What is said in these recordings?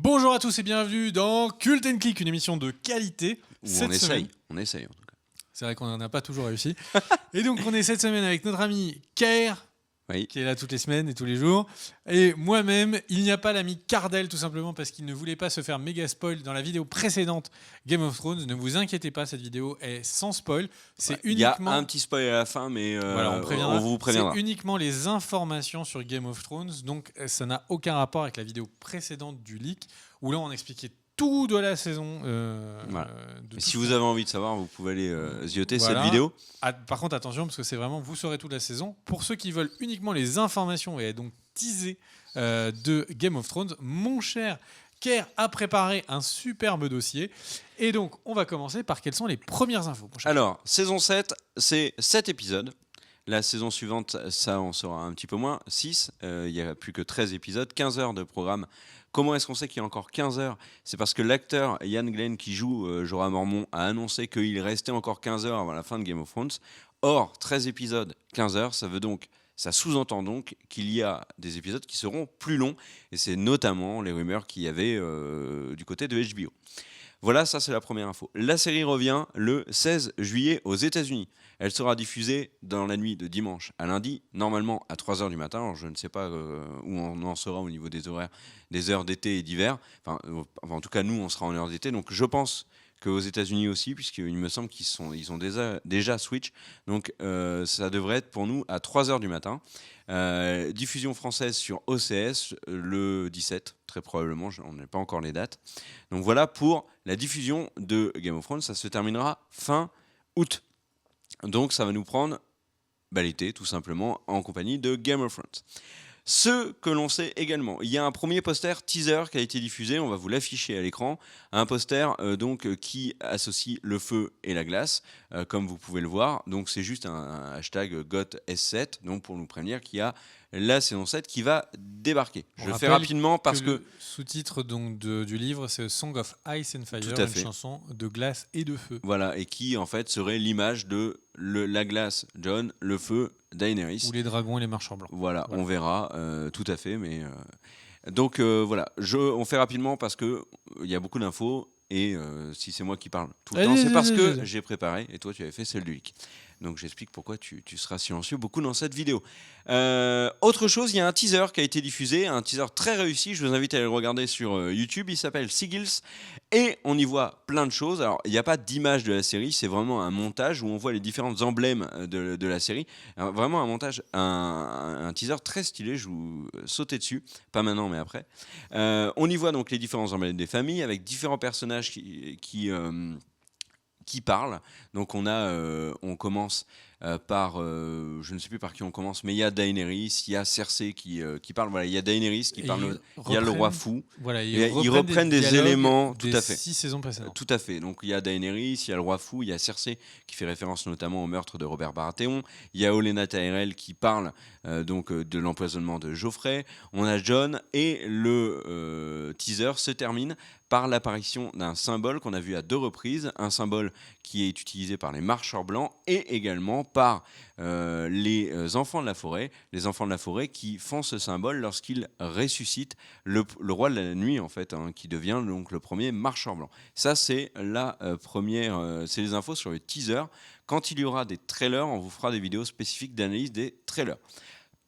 Bonjour à tous et bienvenue dans Cult & Click, une émission de qualité. On essaye en tout cas. C'est vrai qu'on n'en a pas toujours réussi. Et donc on est cette semaine avec notre ami Kair, qui est là toutes les semaines et tous les jours. Et moi-même, il n'y a pas l'ami Cardel, tout simplement parce qu'il ne voulait pas se faire méga spoil dans la vidéo précédente Game of Thrones. Ne vous inquiétez pas, cette vidéo est sans spoil. C'est uniquement... Il y a un petit spoil à la fin, mais voilà, on vous préviendra. C'est uniquement les informations sur Game of Thrones, donc ça n'a aucun rapport avec la vidéo précédente du leak, où là on expliquait tout de la saison. Voilà. Si vous avez envie de savoir, vous pouvez aller zioter cette vidéo. Par contre, attention, parce que c'est vraiment, vous saurez toute la saison. Pour ceux qui veulent uniquement les informations et donc teaser de Game of Thrones, mon cher Kair a préparé un superbe dossier. Et donc, on va commencer par quelles sont les premières infos. Alors, saison 7, c'est 7 épisodes. La saison suivante, ça en sera un petit peu moins, 6. Il n'y a plus que 13 épisodes, 15 heures de programme. Comment est-ce qu'on sait qu'il y a encore 15 heures ? C'est parce que l'acteur Ian Glenn qui joue Jorah Mormont a annoncé qu'il restait encore 15 heures avant la fin de Game of Thrones. Or, 13 épisodes, 15 heures, ça sous-entend donc qu'il y a des épisodes qui seront plus longs. Et c'est notamment les rumeurs qu'il y avait du côté de HBO. Voilà, ça c'est la première info. La série revient le 16 juillet aux États-Unis. Elle sera diffusée dans la nuit de dimanche à lundi, normalement à 3h du matin. Alors, je ne sais pas où on en sera au niveau des horaires, des heures d'été et d'hiver. En tout cas, nous, on sera en heure d'été. Donc, je pense qu'aux États-Unis aussi, puisqu'il me semble qu'ils ont déjà Switch. Donc, ça devrait être pour nous à 3h du matin. Diffusion française sur OCS le 17, très probablement. On n'a pas encore les dates. Donc, voilà pour la diffusion de Game of Thrones. Ça se terminera fin août. Donc ça va nous prendre l'été tout simplement en compagnie de Game of Thrones. Ce que l'on sait également, il y a un premier poster teaser qui a été diffusé, on va vous l'afficher à l'écran, un poster qui associe le feu et la glace, comme vous pouvez le voir. Donc c'est juste un hashtag GOTS7, donc pour nous prévenir qu'il y a la saison 7 qui va débarquer. Je fais rapidement parce que... Le sous-titre donc du livre, c'est Song of Ice and Fire, une chanson de glace et de feu. Voilà, et qui en fait serait l'image de la glace, Jon, le feu, Daenerys. Ou les dragons et les marcheurs blancs. Voilà. On verra, tout à fait. Mais donc voilà, on fait rapidement parce qu'il y a beaucoup d'infos. Et si c'est moi qui parle tout le temps, c'est parce que j'ai préparé et toi tu avais fait celle du leak. Donc j'explique pourquoi tu seras silencieux beaucoup dans cette vidéo. Autre chose, il y a un teaser qui a été diffusé, un teaser très réussi. Je vous invite à aller le regarder sur YouTube. Il s'appelle Seagulls et on y voit plein de choses. Alors il n'y a pas d'image de la série, c'est vraiment un montage où on voit les différents emblèmes de la série. Alors, vraiment un montage, un teaser très stylé. Je vous sautais dessus, pas maintenant mais après. On y voit donc les différents emblèmes des familles avec différents personnages qui parlent. Donc on commence par, je ne sais plus par qui on commence, mais il y a Daenerys, il y a Cersei qui parle. Voilà, il y a Daenerys qui parle, il y a le roi fou. Voilà, ils reprennent des éléments, tout à fait. 6 saisons précédentes. Tout à fait. Donc il y a Daenerys, il y a le roi fou, il y a Cersei qui fait référence notamment au meurtre de Robert Baratheon. Il y a Olenna Tyrell qui parle de l'empoisonnement de Joffrey. On a Jon et le teaser se termine par l'apparition d'un symbole qu'on a vu à 2 reprises, un symbole qui est utilisé par les marcheurs blancs et également par les enfants de la forêt qui font ce symbole lorsqu'ils ressuscitent le roi de la nuit en fait, qui devient donc le premier marcheur blanc. Ça c'est la première, c'est les infos sur le teaser. Quand il y aura des trailers, on vous fera des vidéos spécifiques d'analyse des trailers.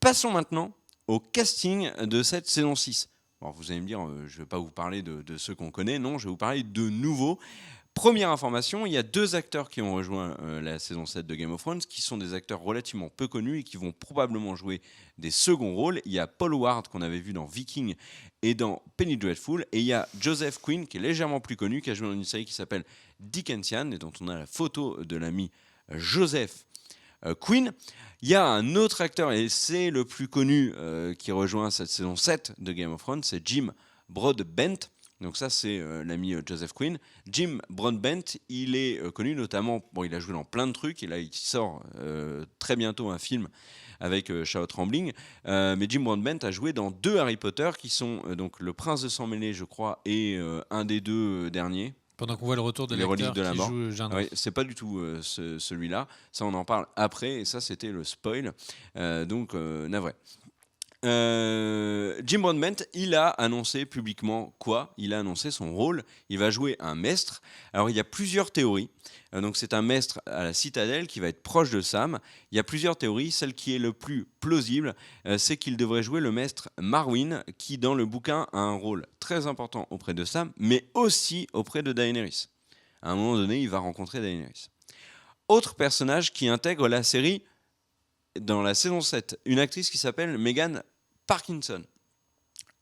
Passons maintenant au casting de cette saison 6. Alors vous allez me dire, je ne vais pas vous parler de ceux qu'on connaît, non, je vais vous parler de nouveaux. Première information, il y a 2 acteurs qui ont rejoint la saison 7 de Game of Thrones, qui sont des acteurs relativement peu connus et qui vont probablement jouer des seconds rôles. Il y a Paul Ward, qu'on avait vu dans Viking et dans Penny Dreadful, et il y a Joseph Quinn, qui est légèrement plus connu, qui a joué dans une série qui s'appelle Dickensian, et dont on a la photo de l'ami Joseph Quinn. Il y a un autre acteur, et c'est le plus connu, qui rejoint cette saison 7 de Game of Thrones, c'est Jim Broadbent. Donc ça, c'est l'ami Joseph Quinn. Jim Broadbent, il est connu notamment, il a joué dans plein de trucs, et là, il sort très bientôt un film avec Charlotte Rampling. Mais Jim Broadbent a joué dans 2 Harry Potter, qui sont donc Le Prince de Sang Mêlé, je crois, et un des 2 derniers. Pendant qu'on voit le retour de l'acteur qui joue Gandalf. Oui, c'est pas du tout celui-là. Ça, on en parle après, et ça, c'était le spoil. Donc, navré. Jim Broadbent, il a annoncé publiquement quoi ? Il a annoncé son rôle. Il va jouer un maître. Alors, il y a plusieurs théories. Donc, c'est un maître à la citadelle qui va être proche de Sam. Il y a plusieurs théories. Celle qui est le plus plausible, c'est qu'il devrait jouer le maître Marwyn, qui, dans le bouquin, a un rôle très important auprès de Sam, mais aussi auprès de Daenerys. À un moment donné, il va rencontrer Daenerys. Autre personnage qui intègre la série dans la saison 7, une actrice qui s'appelle Megan Parkinson.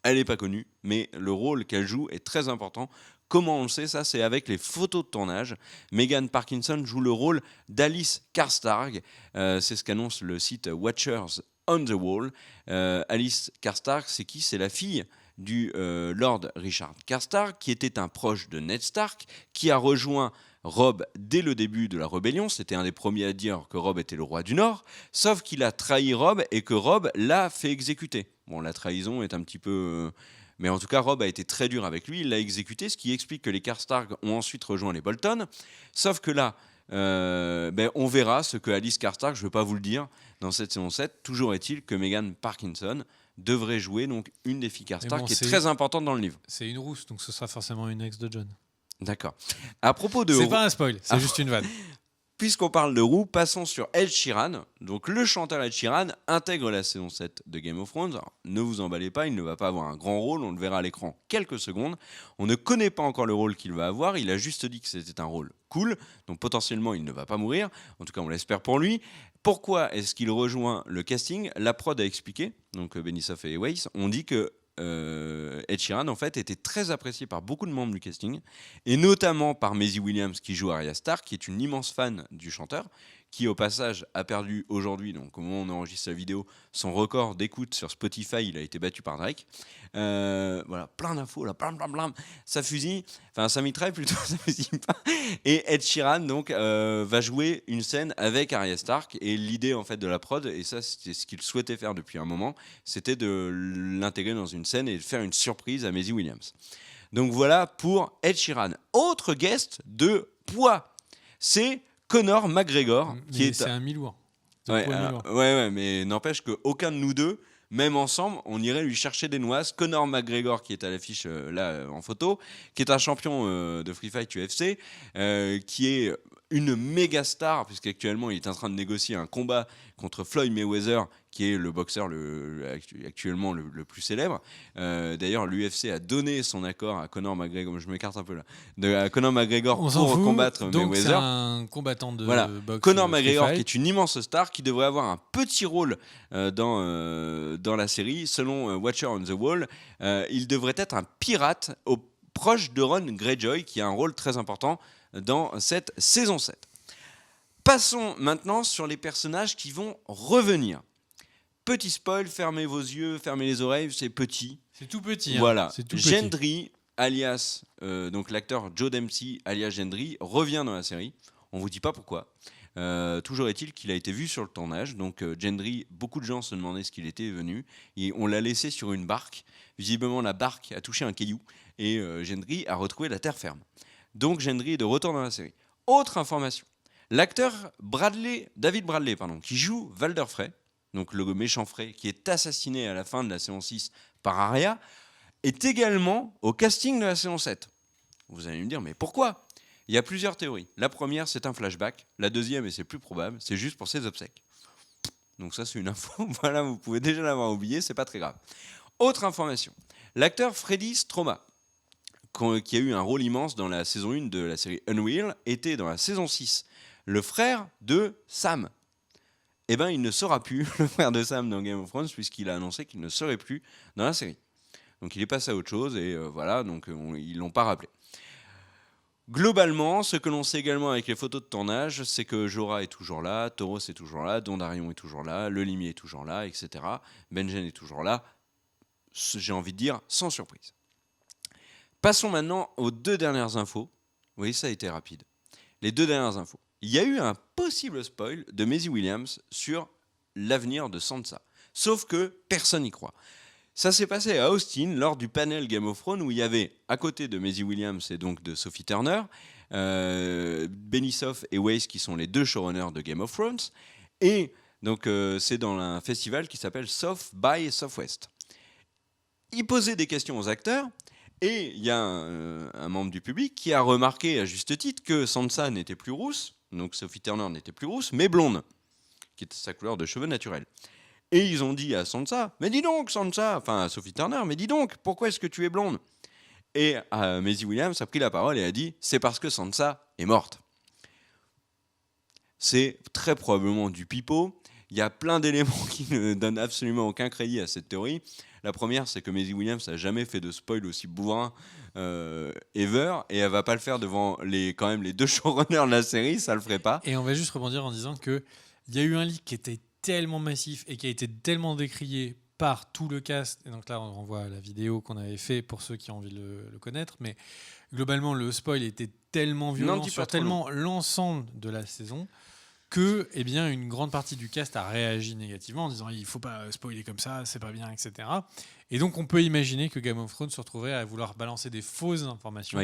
Elle n'est pas connue, mais le rôle qu'elle joue est très important. Comment on le sait ? Ça, c'est avec les photos de tournage. Megan Parkinson joue le rôle d'Alice Karstark. C'est ce qu'annonce le site Watchers on the Wall. Alice Karstark, c'est qui ? C'est la fille du Lord Richard Karstark, qui était un proche de Ned Stark, qui a rejoint Robb dès le début de la rébellion. C'était un des premiers à dire que Robb était le roi du Nord, sauf qu'il a trahi Robb et que Robb l'a fait exécuter. Bon, la trahison est un petit peu... mais en tout cas, Robb a été très dur avec lui, il l'a exécuté, ce qui explique que les Karstark ont ensuite rejoint les Bolton. Sauf que là, on verra ce que Alice Karstark, je ne vais pas vous le dire, dans cette saison 7. Toujours est-il que Megan Parkinson devrait jouer donc une des filles Karstark, qui est très importante dans le livre. C'est une rousse, donc ce sera forcément une ex de Jon. D'accord. À propos de... C'est pas un spoil, c'est juste une vanne. Puisqu'on parle de roux, passons sur Ed Sheeran. Donc le chanteur Ed Sheeran intègre la saison 7 de Game of Thrones. Alors, ne vous emballez pas, il ne va pas avoir un grand rôle, on le verra à l'écran quelques secondes. On ne connaît pas encore le rôle qu'il va avoir, il a juste dit que c'était un rôle cool, donc potentiellement il ne va pas mourir, en tout cas on l'espère pour lui. Pourquoi est-ce qu'il rejoint le casting ? La prod a expliqué, donc Benioff et Weiss ont dit que Ed Sheeran en fait était très apprécié par beaucoup de membres du casting et notamment par Maisie Williams qui joue Arya Stark, qui est une immense fan du chanteur, qui au passage a perdu aujourd'hui, donc au moment où on enregistre la vidéo, son record d'écoute sur Spotify. Il a été battu par Drake. Voilà, plein d'infos là, blam, ça fusille, enfin ça mitraille plutôt, ça fusille pas. Et Ed Sheeran donc va jouer une scène avec Arya Stark, et l'idée en fait de la prod, et ça c'était ce qu'il souhaitait faire depuis un moment, c'était de l'intégrer dans une scène et de faire une surprise à Maisie Williams. Donc voilà pour Ed Sheeran. Autre guest de poids, c'est Conor McGregor, c'est un mi-lourd. Ouais, mais n'empêche qu'aucun de nous deux, même ensemble, on irait lui chercher des noises. Conor McGregor, qui est à l'affiche là en photo, qui est un champion de Free Fight UFC, qui est une méga star, puisqu'actuellement il est en train de négocier un combat contre Floyd Mayweather, qui est le boxeur actuellement le plus célèbre. D'ailleurs, l'UFC a donné son accord à Conor McGregor, je m'écarte un peu là, à Conor McGregor pour combattre donc Mayweather. C'est un combattant de boxe. Conor McGregor, qui est une immense star, qui devrait avoir un petit rôle dans la série. Selon Watcher on the Wall, il devrait être un pirate proche de Ron Greyjoy, qui a un rôle très important dans cette saison 7. Passons maintenant sur les personnages qui vont revenir. Petit spoil, fermez vos yeux, fermez les oreilles, c'est petit. C'est tout petit. Voilà. C'est tout Gendry, alias donc l'acteur Joe Dempsey, alias Gendry, revient dans la série. On ne vous dit pas pourquoi. Toujours est-il qu'il a été vu sur le tournage. Donc Gendry, beaucoup de gens se demandaient ce qu'il était venu. Et on l'a laissé sur une barque. Visiblement, la barque a touché un caillou et Gendry a retrouvé la terre ferme. Donc Gendry est de retour dans la série. Autre information. L'acteur David Bradley, qui joue Walder Frey, donc le méchant Frey, qui est assassiné à la fin de la saison 6 par Arya, est également au casting de la saison 7. Vous allez me dire, mais pourquoi ? Il y a plusieurs théories. La première, c'est un flashback. La deuxième, et c'est plus probable, c'est juste pour ses obsèques. Donc ça, c'est une info. Voilà, vous pouvez déjà l'avoir oublié, c'est pas très grave. Autre information. L'acteur Freddy Stroma, qui a eu un rôle immense dans la saison 1 de la série Unreal, était dans la saison 6 le frère de Sam. Eh bien, il ne sera plus le frère de Sam dans Game of Thrones, puisqu'il a annoncé qu'il ne serait plus dans la série. Donc il est passé à autre chose, et voilà, donc ils ne l'ont pas rappelé. Globalement, ce que l'on sait également avec les photos de tournage, c'est que Jorah est toujours là, Thoros est toujours là, Dondarrion est toujours là, Le Limier est toujours là, etc. Benjen est toujours là. J'ai envie de dire, sans surprise. Passons maintenant aux 2 dernières infos. Oui, ça a été rapide. Les 2 dernières infos. Il y a eu un possible spoil de Maisie Williams sur l'avenir de Sansa. Sauf que personne n'y croit. Ça s'est passé à Austin lors du panel Game of Thrones, où il y avait, à côté de Maisie Williams et donc de Sophie Turner, Benioff et Weiss, qui sont les 2 showrunners de Game of Thrones. Et Donc c'est dans un festival qui s'appelle South by Southwest. Il posait des questions aux acteurs et il y a un membre du public qui a remarqué à juste titre que Sansa n'était plus rousse, donc Sophie Turner n'était plus rousse, mais blonde, qui était sa couleur de cheveux naturelle. Et ils ont dit à Sansa, mais dis donc Sansa, enfin à Sophie Turner, mais dis donc, pourquoi est-ce que tu es blonde ? Et Maisie Williams a pris la parole et a dit, c'est parce que Sansa est morte. C'est très probablement du pipeau. Il y a plein d'éléments qui ne donnent absolument aucun crédit à cette théorie. La première, c'est que Maisie Williams n'a jamais fait de spoil aussi bourrin ever, et elle va pas le faire devant quand même les 2 showrunners de la série, ça le ferait pas. Et on va juste rebondir en disant qu'il y a eu un leak qui était tellement massif et qui a été tellement décrié par tout le cast, et donc là on renvoie à la vidéo qu'on avait fait pour ceux qui ont envie de le connaître, mais globalement le spoil était tellement violent sur tellement l'ensemble de la saison que une grande partie du cast a réagi négativement en disant il faut pas spoiler comme ça, c'est pas bien, etc. Et donc on peut imaginer que Game of Thrones se retrouverait à vouloir balancer des fausses informations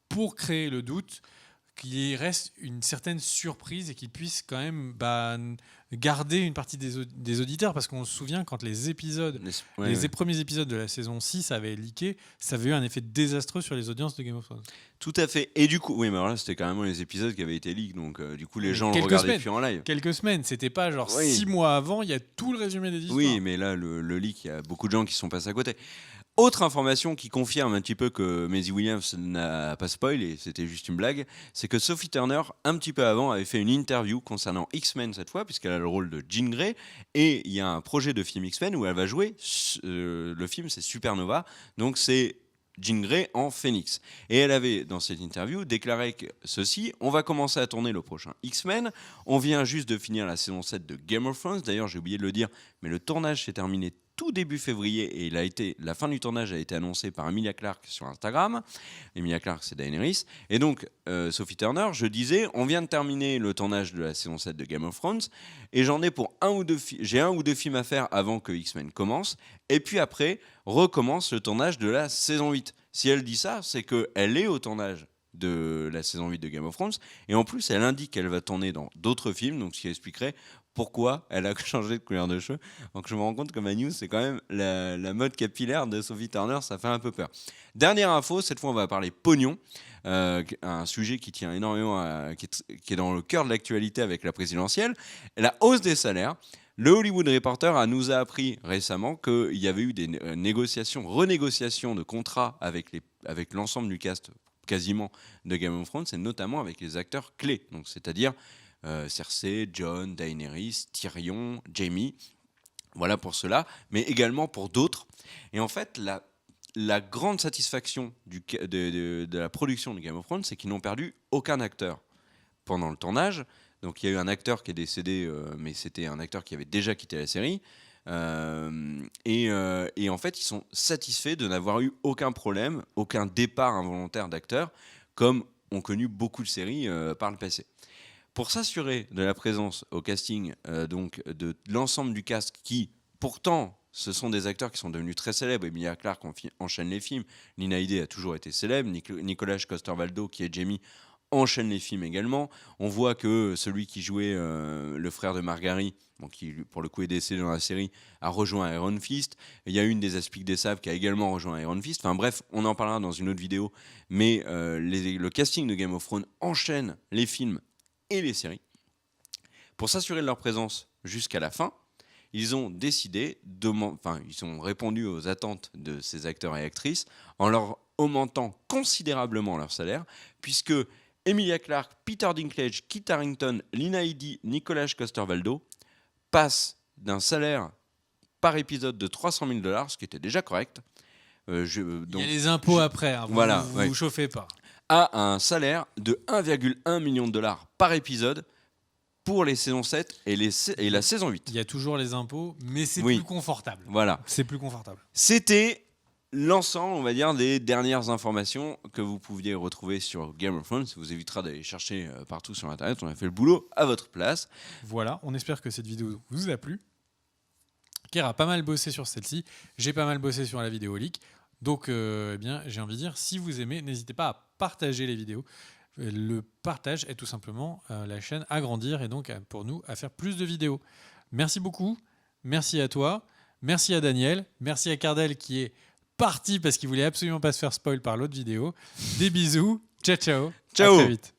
pour créer le doute, qu'il reste une certaine surprise et qu'il puisse quand même garder une partie des auditeurs, parce qu'on se souvient quand les premiers épisodes de la saison 6 avaient leaké, ça avait eu un effet désastreux sur les audiences de Game of Thrones. Tout à fait. Et du coup, oui, mais alors là, c'était carrément les épisodes qui avaient été leak, donc du coup, les gens le regardaient plus en live. Quelques semaines, c'était pas genre 6 mois avant, il y a tout le résumé des histoires. Oui, mais là, le leak, il y a beaucoup de gens qui sont passés à côté. Autre information qui confirme un petit peu que Maisie Williams n'a pas spoil, et c'était juste une blague, c'est que Sophie Turner, un petit peu avant, avait fait une interview concernant X-Men cette fois, puisqu'elle a le rôle de Jean Grey, et il y a un projet de film X-Men où elle va jouer, le film c'est Supernova, donc c'est Jean Grey en Phénix. Et elle avait, dans cette interview, déclaré que ceci, on va commencer à tourner le prochain X-Men, on vient juste de finir la saison 7 de Game of Thrones, d'ailleurs j'ai oublié de le dire, mais le tournage s'est terminé tout début février, et la fin du tournage a été annoncée par Emilia Clarke sur Instagram. Emilia Clarke, c'est Daenerys. Et donc, Sophie Turner, je disais, on vient de terminer le tournage de la saison 7 de Game of Thrones, et j'en ai pour j'ai 1 ou 2 films à faire avant que X-Men commence, et puis après, recommence le tournage de la saison 8. Si elle dit ça, c'est qu'elle est au tournage de la saison 8 de Game of Thrones, et en plus, elle indique qu'elle va tourner dans d'autres films, donc ce qui expliquerait pourquoi elle a changé de couleur de cheveux. Donc je me rends compte que ma news, c'est quand même la mode capillaire de Sophie Turner, ça fait un peu peur. Dernière info, cette fois on va parler pognon, un sujet qui tient énormément, qui est dans le cœur de l'actualité avec la présidentielle, la hausse des salaires. Le Hollywood Reporter nous a appris récemment qu'il y avait eu des renégociations de contrats avec l'ensemble du cast quasiment de Game of Thrones, et notamment avec les acteurs clés, donc c'est-à-dire Cersei, Jon, Daenerys, Tyrion, Jaime. Voilà pour cela, mais également pour d'autres. Et en fait, la grande satisfaction de la production de Game of Thrones, c'est qu'ils n'ont perdu aucun acteur pendant le tournage. Donc il y a eu un acteur qui est décédé, mais c'était un acteur qui avait déjà quitté la série. Et en fait, ils sont satisfaits de n'avoir eu aucun problème, aucun départ involontaire d'acteurs, comme ont connu beaucoup de séries par le passé. Pour s'assurer de la présence au casting donc de l'ensemble du cast qui, pourtant, ce sont des acteurs qui sont devenus très célèbres. Emilia Clarke enchaîne les films. Lina Headey a toujours été célèbre. Nicolas Coster-Waldau, qui est Jaime, enchaîne les films également. On voit que celui qui jouait le frère de Margaery, qui pour le coup est décédé dans la série, a rejoint Iron Fist. Il y a une des Aspics des Sables qui a également rejoint Iron Fist. Enfin bref, on en parlera dans une autre vidéo. Mais le casting de Game of Thrones enchaîne les films et les séries. Pour s'assurer de leur présence jusqu'à la fin, ils ont décidé, ils ont répondu aux attentes de ces acteurs et actrices en leur augmentant considérablement leur salaire, puisque Emilia Clarke, Peter Dinklage, Kit Harington, Lina Headey, Nicolas Coster-Waldau passent d'un salaire par épisode de $300,000, ce qui était déjà correct. Il y a les impôts après, vous chauffez pas. À un salaire de $1,1 million par épisode pour les saisons 7 et la saison 8. Il y a toujours les impôts, mais c'est plus confortable. Voilà. C'est plus confortable. C'était l'ensemble, on va dire, des dernières informations que vous pouviez retrouver sur Game of Thrones. Ça vous évitera d'aller chercher partout sur Internet. On a fait le boulot à votre place. Voilà, on espère que cette vidéo vous a plu. Kerr a pas mal bossé sur celle-ci. J'ai pas mal bossé sur la vidéo leak. Donc, j'ai envie de dire, si vous aimez, n'hésitez pas à partager les vidéos. Le partage est tout simplement la chaîne à grandir et donc pour nous à faire plus de vidéos. Merci beaucoup. Merci à toi. Merci à Daniel. Merci à Cardel qui est parti parce qu'il voulait absolument pas se faire spoil par l'autre vidéo. Des bisous. Ciao, ciao. Ciao. À très vite.